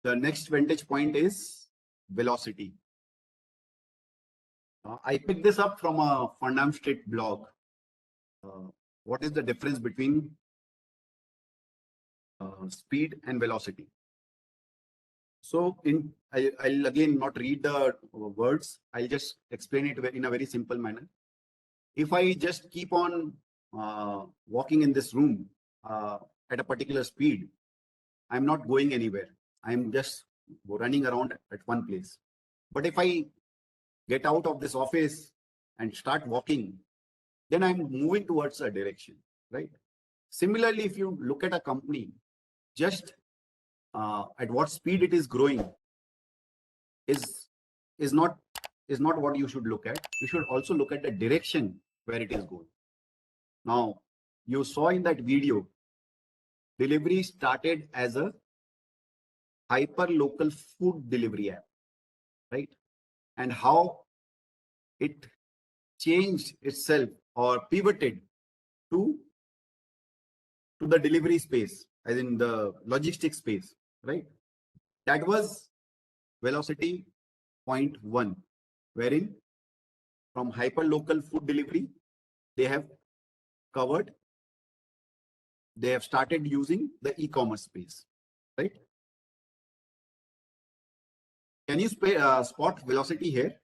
The next vantage point is velocity. I picked this up from a Fundam Street blog. What is the difference between speed and velocity? So I'll again not read the words. I'll just explain it in a very simple manner. If I just keep on walking in this room at a particular speed, I'm not going anywhere. I'm just running around at one place. But if I get out of this office and start walking, then I'm moving towards a direction, right? Similarly, if you look at a company, just at what speed it is growing is not what you should look at. You should also look at the direction where it is going. Now, you saw in that video, Delhivery started as a hyper local food delivery app, right? And how it changed itself or pivoted to the delivery space, as in the logistics space, right? That was velocity point 1, wherein from hyper local food delivery, they have started using the e-commerce space, right? Can you spot velocity here?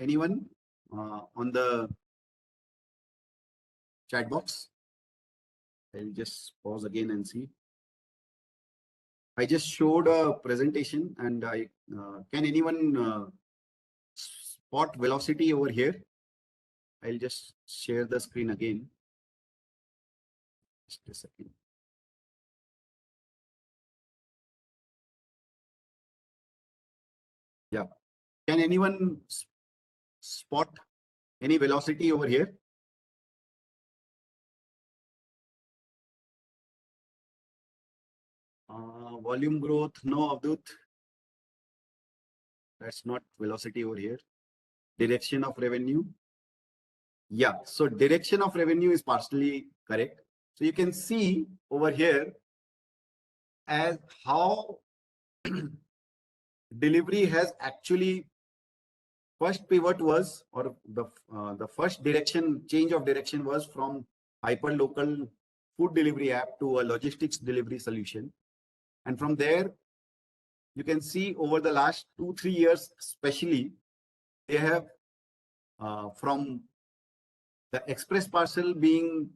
Anyone on the chat box? I'll just pause again and see. I just showed a presentation, and can anyone spot velocity over here? I'll just share the screen again. Just a second. Yeah. Can anyone spot any velocity over here? Volume growth, no, Avdut. That's not velocity over here. Direction of revenue. Yeah, so direction of revenue is partially correct. So you can see over here as how delivery has actually first pivot was, or the first change of direction was from hyper local food delivery app to a logistics delivery solution. And from there, you can see over the last 2-3 years, especially, they have from the express parcel being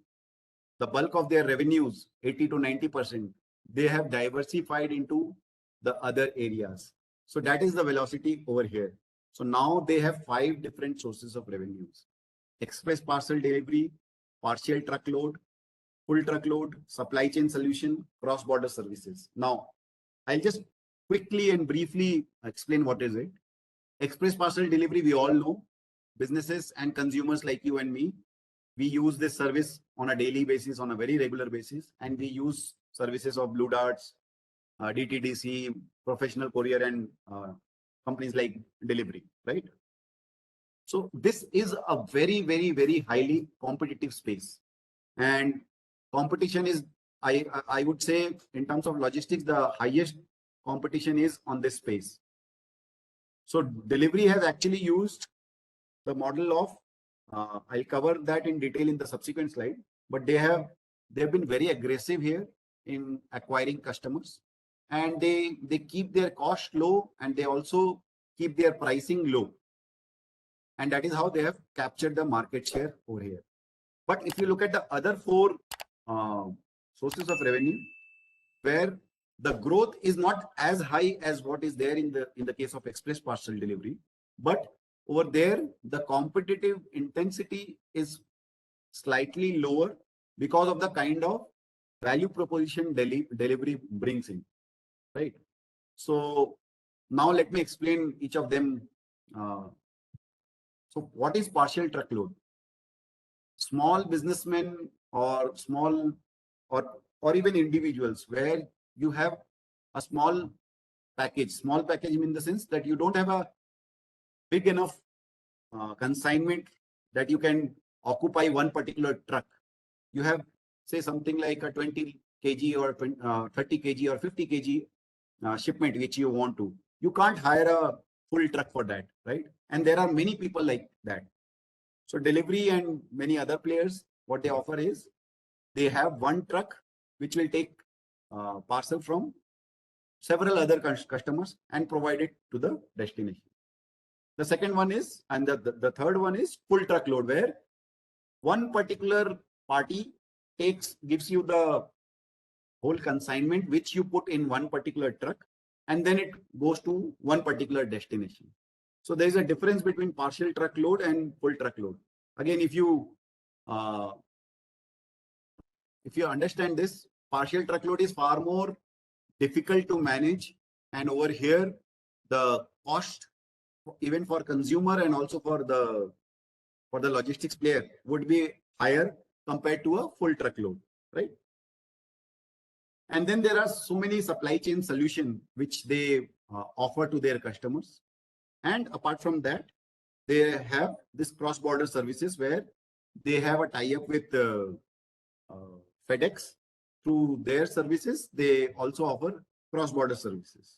the bulk of their revenues, 80 to 90%, they have diversified into the other areas. So that is the velocity over here. So now they have 5 different sources of revenues: express parcel delivery, partial truckload, full truckload, supply chain solution, cross-border services. Now, I'll just quickly and briefly explain what is it. Express parcel delivery, we all know, businesses and consumers like you and me, we use this service on a daily basis, on a very regular basis, and we use services of Blue Darts, DTDC, Professional Courier, and companies like Delhivery, right? So this is a very, very, very highly competitive space, and competition is, I would say, in terms of logistics, the highest competition is on this space. So Delhivery has actually used the model of, I'll cover that in detail in the subsequent slide, but they've been very aggressive here in acquiring customers, and they keep their cost low, and they also keep their pricing low. And that is how they have captured the market share over here. But if you look at the other 4 sources of revenue, where the growth is not as high as what is there in the case of express parcel delivery, but over there the competitive intensity is slightly lower because of the kind of value proposition Delhivery brings in, right? So now let me explain each of them. So what is partial truckload? Small businessmen or small or even individuals where you have a small package in the sense that you don't have a big enough consignment that you can occupy one particular truck. You have, say, something like a 20 kg or 30 kg or 50 kg shipment which you want to. You can't hire a full truck for that, right? And there are many people like that. So Delhivery and many other players, what they offer is they have one truck which will take parcel from several other customers and provide it to the destination. The second one is, and the third one is full truckload, where one particular party gives you the whole consignment which you put in one particular truck, and then it goes to one particular destination. So there is a difference between partial truckload and full truckload. Again, if you understand this, partial truckload is far more difficult to manage, and over here the cost even for consumer and also for the logistics player would be higher compared to a full truckload, right? And then there are so many supply chain solutions which they offer to their customers. And apart from that, they have this cross-border services where they have a tie-up with FedEx. Through their services, they also offer cross-border services.